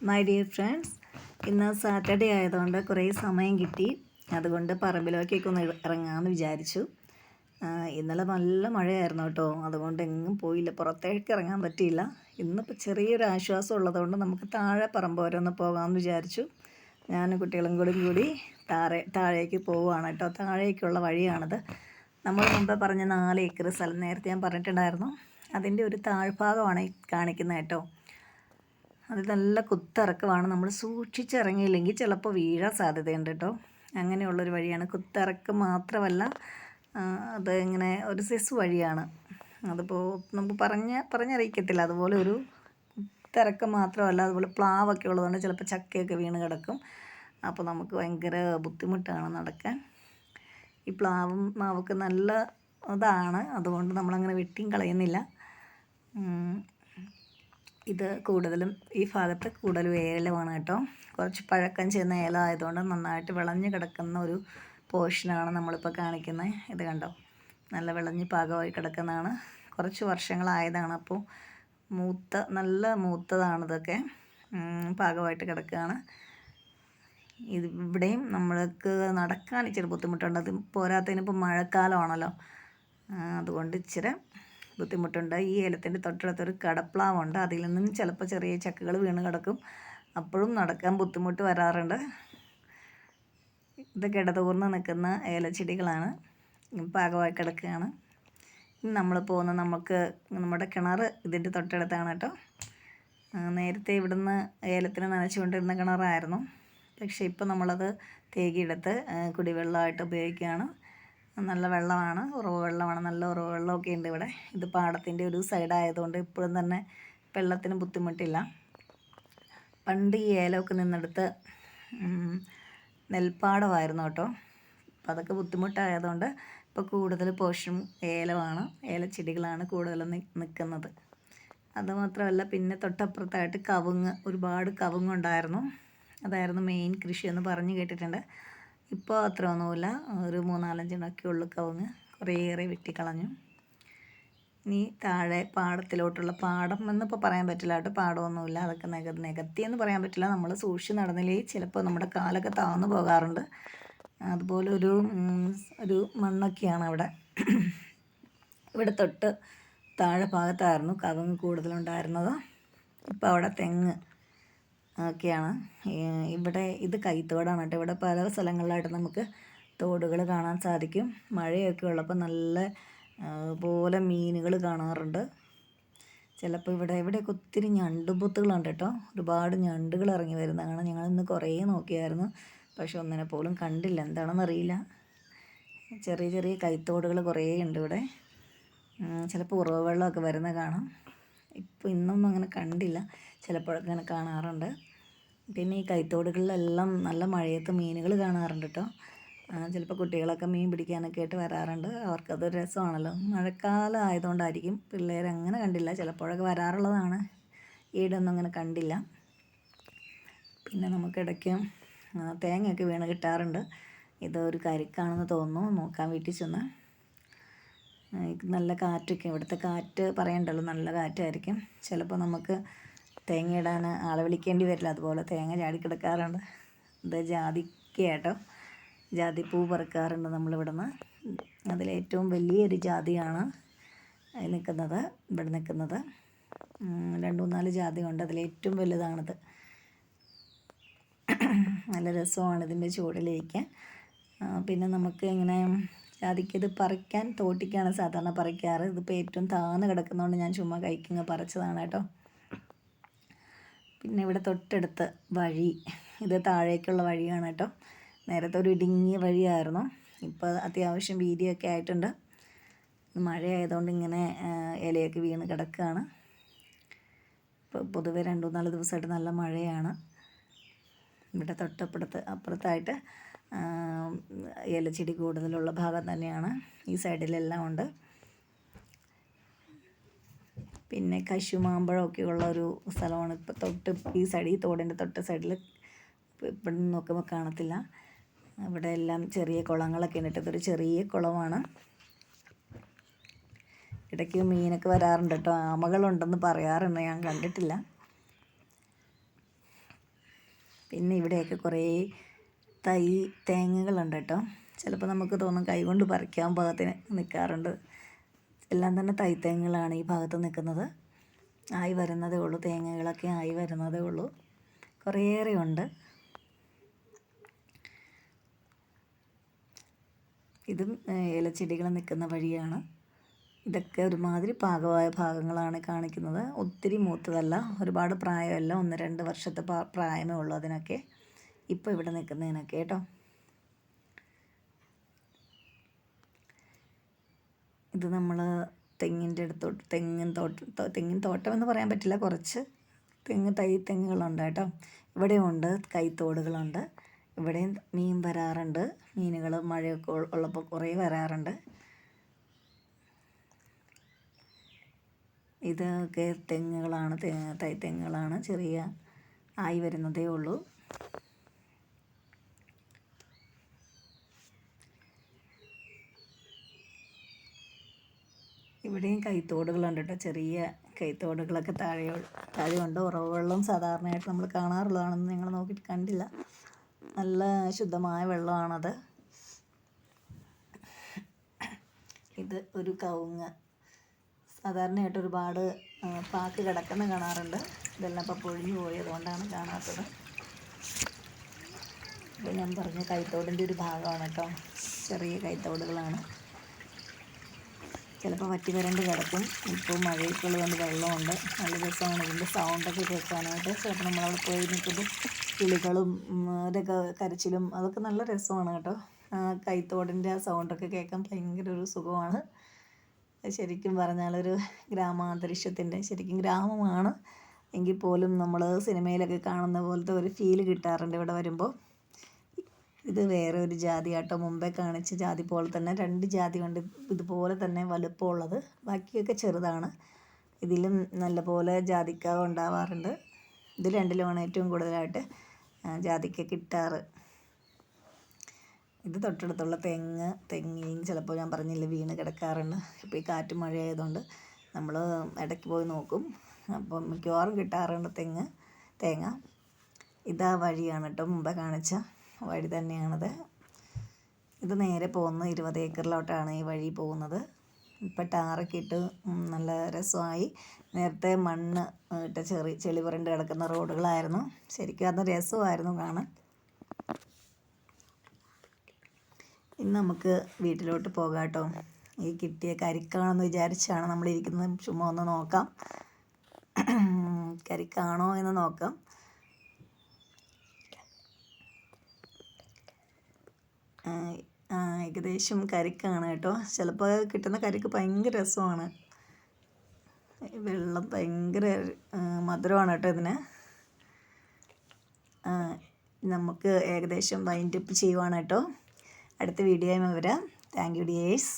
My dear friends, ഇന്ന് Saturday ആയതുകൊണ്ട് കുറേ സമയം കിട്ടി. അതുകൊണ്ട് പറമ്പിലേക്കൊക്കെ ഒന്ന് ഇറങ്ങാമെന്ന് വിചാരിച്ചു. ഇന്നലെ നല്ല മഴയായിരുന്നു കേട്ടോ. അതുകൊണ്ട് എങ്ങും പോയില്ല, പുറത്തേക്ക് ഇറങ്ങാൻ പറ്റിയില്ല. ഇന്നിപ്പോൾ ചെറിയൊരു ആശ്വാസം ഉള്ളതുകൊണ്ട് നമുക്ക് താഴെ പറമ്പ് വരെ ഒന്ന് പോകാമെന്ന് വിചാരിച്ചു. ഞാൻ കുട്ടികളും കൂടി താഴേക്ക് പോവുകയാണ് കേട്ടോ. താഴേക്കുള്ള വഴിയാണിത്. നമ്മൾ മുമ്പ് പറഞ്ഞ 4 ഏക്കർ സ്ഥലം നേരത്തെ ഞാൻ പറഞ്ഞിട്ടുണ്ടായിരുന്നു. അതിൻ്റെ ഒരു താഴ്ഭാഗമാണ് ഈ കാണിക്കുന്നത് കേട്ടോ. അത് നല്ല കുത്തിറക്കമാണ്. നമ്മൾ സൂക്ഷിച്ചിറങ്ങിയില്ലെങ്കിൽ ചിലപ്പോൾ വീഴാൻ സാധ്യതയുണ്ട് കേട്ടോ. അങ്ങനെയുള്ളൊരു വഴിയാണ്. കുത്തിറക്കം മാത്രമല്ല, അത് ഇങ്ങനെ ഒരു സെസ് വഴിയാണ്. അതിപ്പോൾ നമുക്ക് പറഞ്ഞറിയിക്കത്തില്ല. അതുപോലെ ഒരു കുത്തിറക്കം മാത്രമല്ല, അതുപോലെ പ്ലാവൊക്കെ ഉള്ളതുകൊണ്ട് ചിലപ്പോൾ ചക്കയൊക്കെ വീണ് കിടക്കും. അപ്പോൾ നമുക്ക് ഭയങ്കര ബുദ്ധിമുട്ടാണ് നടക്കാൻ. ഈ പ്ലാവും മാവൊക്കെ നല്ല ഇതാണ്, അതുകൊണ്ട് നമ്മളങ്ങനെ വെട്ടിയും കളയുന്നില്ല. ഇത് കൂടുതലും ഈ ഭാഗത്ത് കൂടുതലും ഏലമാണ് കേട്ടോ. കുറച്ച് പഴക്കം ചെന്ന ഏല ആയതുകൊണ്ട് നന്നായിട്ട് വിളഞ്ഞ് കിടക്കുന്ന ഒരു പോർഷനാണ് നമ്മളിപ്പോൾ കാണിക്കുന്നത്. ഇത് കണ്ടോ, നല്ല വിളഞ്ഞ് പാകമായി കിടക്കുന്നതാണ്. കുറച്ച് വർഷങ്ങളായതാണ്. അപ്പോൾ നല്ല മൂത്തതാണിതൊക്കെ, പാകമായിട്ട് കിടക്കുകയാണ്. ഇവിടെയും നമ്മൾക്ക് നടക്കാൻ ഇച്ചിരി ബുദ്ധിമുട്ടുണ്ട്. അത് പോരാത്തതിന് ഇപ്പോൾ മഴക്കാലമാണല്ലോ, അതുകൊണ്ട് ഇച്ചിരി ബുദ്ധിമുട്ടുണ്ട്. ഈ ഏലത്തിൻ്റെ തൊട്ടടുത്തൊരു കടപ്ലാവുണ്ട്. അതിൽ നിന്നും ചിലപ്പോൾ ചെറിയ ചക്കകൾ വീണ് കിടക്കും. അപ്പോഴും നടക്കാൻ ബുദ്ധിമുട്ട് വരാറുണ്ട്. ഇത് കിടതൂർന്ന് നിൽക്കുന്ന ഏലച്ചെടികളാണ്, പാകമായി കിടക്കുകയാണ്. നമ്മൾ നമുക്ക് നമ്മുടെ കിണർ ഇതിൻ്റെ തൊട്ടടുത്താണ് കേട്ടോ. നേരത്തെ ഇവിടുന്ന് ഏലത്തിന് നനച്ചുകൊണ്ടിരുന്ന കിണറായിരുന്നു. പക്ഷേ ഇപ്പോൾ നമ്മളത് തേകിയെടുത്ത് കുടിവെള്ളമായിട്ട് ഉപയോഗിക്കുകയാണ്. നല്ല വെള്ളമാണ്, ഉറവ് വെള്ളമാണ്, നല്ല ഉറവ് വെള്ളമൊക്കെ ഉണ്ട് ഇവിടെ. ഇത് പാടത്തിൻ്റെ ഒരു സൈഡായതുകൊണ്ട് ഇപ്പോഴും തന്നെ വെള്ളത്തിന് ബുദ്ധിമുട്ടില്ല. പണ്ട് ഈ ഏലമൊക്കെ നിന്നെടുത്ത് നെൽപ്പാടമായിരുന്നു കേട്ടോ. അപ്പോൾ അതൊക്കെ ബുദ്ധിമുട്ടായതുകൊണ്ട് ഇപ്പോൾ കൂടുതൽ പോഷനും ഏലമാണ്, ഏലച്ചെടികളാണ് കൂടുതലും നിൽക്കുന്നത്. അതുമാത്രമല്ല, പിന്നെ തൊട്ടപ്പുറത്തായിട്ട് ഒരുപാട് കവുങ്ങുണ്ടായിരുന്നു. അതായിരുന്നു മെയിൻ കൃഷി എന്ന് പറഞ്ഞു കേട്ടിട്ടുണ്ട്. ഇപ്പോൾ അത്ര ഒന്നുമില്ല, ഒരു 3-4 എണ്ണമൊക്കെ ഉള്ളു കവുങ്ങ്. കുറേയേറെ വെട്ടിക്കളഞ്ഞു. ഇനി താഴെ പാടത്തിലോട്ടുള്ള പാടം എന്നിപ്പോൾ പറയാൻ പറ്റില്ല കേട്ടോ. പാടമൊന്നുമില്ല, അതൊക്കെ നികത്തിയെന്ന് പറയാൻ പറ്റില്ല. നമ്മൾ സൂക്ഷിച്ച് നടന്നില്ലേ ചിലപ്പോൾ നമ്മുടെ കാലൊക്കെ താഴ്ന്നു പോകാറുണ്ട്. അതുപോലെ ഒരു മണ്ണൊക്കെയാണ് അവിടെ. ഇവിടെ തൊട്ട് താഴെ ഭാഗത്തായിരുന്നു കവുങ്ങ് കൂടുതലുണ്ടായിരുന്നത്. ഇപ്പോൾ അവിടെ തെങ്ങ് ഒക്കെയാണ്. ഇവിടെ ഇത് കൈത്തോടാണ് കേട്ടോ. ഇവിടെ പല സ്ഥലങ്ങളിലായിട്ട് നമുക്ക് തോടുകൾ കാണാൻ സാധിക്കും. മഴയൊക്കെ ഉള്ളപ്പോൾ നല്ല പോലെ മീനുകൾ കാണാറുണ്ട്. ചിലപ്പോൾ ഇവിടെയൊക്കെ ഒത്തിരി ഞണ്ടുപൊത്തുകളുണ്ട് കേട്ടോ. ഒരുപാട് ഞണ്ടുകൾ ഇറങ്ങി വരുന്നതാണ്. ഞങ്ങളിന്ന് കുറേ നോക്കിയായിരുന്നു, പക്ഷെ ഒന്നിനെ പോലും കണ്ടില്ല. എന്താണെന്നറിയില്ല. ചെറിയ ചെറിയ കൈത്തോടുകൾ കുറേ ഉണ്ട് ഇവിടെ. ചിലപ്പോൾ ഉറവ വെള്ളമൊക്കെ വരുന്ന കാണാം. ഇപ്പോൾ ഇന്നൊന്നും അങ്ങനെ കണ്ടില്ല, ചിലപ്പോഴൊക്കെ അങ്ങനെ കാണാറുണ്ട്. പിന്നെ ഈ കൈത്തോടുകളിലെല്ലാം നല്ല മഴയത്ത് മീനുകൾ കാണാറുണ്ട് കേട്ടോ. ചിലപ്പോൾ കുട്ടികളൊക്കെ മീൻ പിടിക്കാനൊക്കെ ആയിട്ട് വരാറുണ്ട്. അവർക്കതൊരു രസമാണല്ലോ. മഴക്കാലം ആയതുകൊണ്ടായിരിക്കും പിള്ളേരങ്ങനെ കണ്ടില്ല, ചിലപ്പോഴൊക്കെ വരാറുള്ളതാണ്. ഈടൊന്നും അങ്ങനെ കണ്ടില്ല. പിന്നെ നമുക്കിടയ്ക്ക് തേങ്ങയൊക്കെ വീണ് കിട്ടാറുണ്ട്. ഇതൊരു കരിക്കാണെന്ന് തോന്നുന്നു. നോക്കാൻ വീട്ടിൽ ചെന്ന്. നല്ല കാറ്റൊക്കെ, ഇവിടുത്തെ കാറ്റ് പറയണ്ടല്ലോ, നല്ല കാറ്റായിരിക്കും. ചിലപ്പോൾ നമുക്ക് തേങ്ങ ഇടാൻ ആളെ വിളിക്കേണ്ടി വരില്ല, അതുപോലെ തേങ്ങ ചാടിക്കിടക്കാറുണ്ട്. ഇത് ജാതിക്കയാട്ടോ. ജാതിപ്പൂ പറിക്കാറുണ്ട് നമ്മളിവിടുന്ന്. അതിലേറ്റവും വലിയൊരു ജാതിയാണ് ഇവിടെ നിൽക്കുന്നത്. 2-3-4 ജാതിയുണ്ട്, അതിലേറ്റവും വലുതാണിത്. നല്ല രസമാണ് ഇതിൻ്റെ ചുവടിലിരിക്കാൻ. പിന്നെ നമുക്ക് ഇങ്ങനെ ജാതിക്കത് പറിക്കാൻ തോട്ടിക്കാണ് സാധാരണ പറിക്കാറ്. ഇതിപ്പോൾ ഏറ്റവും താഴ്ന്ന് കിടക്കുന്നതുകൊണ്ട് ഞാൻ ചുമ്മാ കൈക്കിങ്ങ് പറിച്ചതാണ് കേട്ടോ. പിന്നെ ഇവിടെ തൊട്ടടുത്ത് വഴി, ഇത് താഴേക്കുള്ള വഴിയാണ് കേട്ടോ. നേരത്തെ ഒരു ഇടുങ്ങിയ വഴിയായിരുന്നു, ഇപ്പോൾ അത്യാവശ്യം വീതിയൊക്കെ ആയിട്ടുണ്ട്. മഴയായതുകൊണ്ട് ഇങ്ങനെ ഇലയൊക്കെ വീണ് കിടക്കുകയാണ്. ഇപ്പോൾ പൊതുവെ 2-4 ദിവസമായിട്ട് നല്ല മഴയാണ്. ഇവിടെ അപ്പുറത്തായിട്ട് ഏലച്ചെടി കൂടുതലുള്ള ഭാഗം തന്നെയാണ്. ഈ സൈഡിലെല്ലാം ഉണ്ട്. പിന്നെ കശുമാമ്പഴമൊക്കെ ഉള്ള ഒരു സ്ഥലമാണ്. ഇപ്പോൾ ഈ സൈഡ്, ഈ തോടിൻ്റെ തൊട്ട് സൈഡിൽ ഇവിടെ നിന്ന് നോക്കുമ്പോൾ കാണത്തില്ല. ഇവിടെ എല്ലാം ചെറിയ കുളങ്ങളൊക്കെ ഉണ്ട്. ഇതൊരു ചെറിയ കുളമാണ്. ഇടയ്ക്ക് മീനൊക്കെ വരാറുണ്ട് കേട്ടോ. ആമകളുണ്ടെന്ന് പറയാറുണ്ട്, ഞാൻ കണ്ടിട്ടില്ല. പിന്നെ ഇവിടെയൊക്കെ കുറേ തേങ്ങകളുണ്ട് കേട്ടോ. ചിലപ്പോൾ നമുക്ക് തോന്നും കൈകൊണ്ട് പറിക്കാൻ പാകത്തിന് നിൽക്കാറുണ്ട്. എല്ലാം തന്നെ തേങ്ങകളാണ് ഈ ഭാഗത്ത് നിൽക്കുന്നത്. ആയി വരുന്നതേ ഉള്ളൂ, തേങ്ങകളൊക്കെ ആയി വരുന്നതേ ഉള്ളൂ. കുറേയേറെ ഉണ്ട്. ഇതും ഏലച്ചെടികൾ നിൽക്കുന്ന വഴിയാണ്. ഇതൊക്കെ ഒരുമാതിരി പാകമായ ഭാഗങ്ങളാണ് കാണിക്കുന്നത്. ഒത്തിരി മൂത്തതല്ല, ഒരുപാട് പ്രായമല്ല, 1-2 വർഷത്തെ പ്രായമേ ഉള്ളൂ അതിനൊക്കെ, ഇപ്പോൾ ഇവിടെ നിൽക്കുന്നതിനൊക്കെ കേട്ടോ. ഇത് നമ്മൾ തെങ്ങിൻ്റെ അടുത്തോട്ട് തെങ്ങിൻ തോട്ടം എന്ന് പറയാൻ പറ്റില്ല, കുറച്ച് തെങ്ങുകളുണ്ട് കേട്ടോ. ഇവിടെയുണ്ട് കൈത്തോടുകളുണ്ട്. ഇവിടെയും മീൻ വരാറുണ്ട്. മീനുകൾ മഴയൊക്കെ ഉള്ളപ്പോൾ കുറേ വരാറുണ്ട്. ഇതൊക്കെ തെങ്ങുകളാണ്, തെങ്ങുകളാണ്. ചെറിയ ആയി വരുന്നതേ ഉള്ളൂ. ഇവിടെയും കൈത്തോടുകളുണ്ട് കേട്ടോ. ചെറിയ കൈത്തോടുകളൊക്കെ താഴെയുണ്ട്. ഉറവുവെള്ളം സാധാരണയായിട്ട് നമ്മൾ കാണാറുള്ളതാണെന്ന് നിങ്ങൾ നോക്കിയിട്ട് കണ്ടില്ല. നല്ല ശുദ്ധമായ വെള്ളമാണത്. ഇത് ഒരു കവുങ്ങ്. സാധാരണയായിട്ട് ഒരുപാട് പാക്ക് കിടക്കുന്ന കാണാറുണ്ട്. ഇതെല്ലാം ഇപ്പോൾ പൊഴിഞ്ഞു പോയതുകൊണ്ടാണ് കാണാത്തത്. ഇത് ഞാൻ പറഞ്ഞ കൈത്തോടിൻ്റെ ഒരു ഭാഗമാണ് കേട്ടോ. ചെറിയ കൈത്തോടുകളാണ്. ചിലപ്പോൾ വറ്റി വരണ്ട് കിടക്കും. ഇപ്പോൾ മഴയൊക്കെയുള്ളതുകൊണ്ട് വെള്ളമുണ്ട്. നല്ല രസമാണ് ഇതിൻ്റെ സൗണ്ടൊക്കെ കേൾക്കാനായിട്ട്. ചിലപ്പോൾ നമ്മളവിടെ പോയി നിൽക്കുമ്പോൾ കിളികളും അവരൊക്കെ കരച്ചിലും അതൊക്കെ നല്ല രസമാണ് കേട്ടോ. കൈത്തോടിൻ്റെ ആ സൗണ്ടൊക്കെ കേൾക്കാൻ ഭയങ്കര ഒരു സുഖമാണ്. ശരിക്കും പറഞ്ഞാലൊരു ഗ്രാമാന്തരീക്ഷത്തിൻ്റെ ശരിക്കും ഗ്രാമമാണ് എങ്കിൽ പോലും നമ്മൾ സിനിമയിലൊക്കെ കാണുന്ന പോലത്തെ ഒരു ഫീല് കിട്ടാറുണ്ട് ഇവിടെ വരുമ്പോൾ. ഇത് വേറെ ഒരു ജാതി കേട്ടോ. മുമ്പേ കാണിച്ച ജാതി പോലെ തന്നെ 2 ജാതി കൊണ്ട് ഇതുപോലെ തന്നെ വലുപ്പമുള്ളത്. ബാക്കിയൊക്കെ ചെറുതാണ്. ഇതിലും നല്ലപോലെ ജാതിക്ക ഉണ്ടാവാറുണ്ട്. ഇത് 2ലുമാണ് ഏറ്റവും കൂടുതലായിട്ട് ജാതിക്ക കിട്ടാറ്. ഇത് തൊട്ടടുത്തുള്ള തെങ്ങിയും ചിലപ്പോൾ ഞാൻ പറഞ്ഞില്ല വീണ് കിടക്കാറുണ്ട്. ഇപ്പോൾ ഈ കാറ്റും മഴ ആയതുകൊണ്ട് നമ്മൾ ഇടയ്ക്ക് പോയി നോക്കും. അപ്പം മിക്കവാറും കിട്ടാറുണ്ട് തേങ്ങ. ഇതാ വഴിയാണ് കേട്ടോ, മുമ്പേ കാണിച്ച വഴി തന്നെയാണത്. ഇത് നേരെ പോകുന്ന 20 ഏക്കറിലോട്ടാണ് ഈ വഴി പോകുന്നത്. ഇപ്പം ടാറൊക്കെ ഇട്ട് നല്ല രസമായി. നേരത്തെ മണ്ണ് ഇട്ട് ചെളി പുരണ്ട് കിടക്കുന്ന റോഡുകളായിരുന്നു. ശരിക്കും അത് രസമായിരുന്നു കാണാൻ. ഇന്ന് നമുക്ക് വീട്ടിലോട്ട് പോകാം കേട്ടോ. ഈ കിട്ടിയ കരിക്കാണെന്ന് വിചാരിച്ചാണ് നമ്മളിരിക്കുന്നത്. ചുമ്മാ ഒന്ന് നോക്കാം, കരിക്കാണോ എന്ന് നോക്കാം. ഏകദേശം കരിക്കാണ് കേട്ടോ. ചിലപ്പോൾ കിട്ടുന്ന കരിക്ക് ഭയങ്കര രസമാണ്. വെള്ളം ഭയങ്കര മധുരമാണ് കേട്ടോ ഇതിന്. നമുക്ക് ഏകദേശം വൈൻഡപ്പ് ചെയ്യുവാണ് കേട്ടോ. അടുത്ത വീഡിയോയുമായി വരാം. Thank you dears.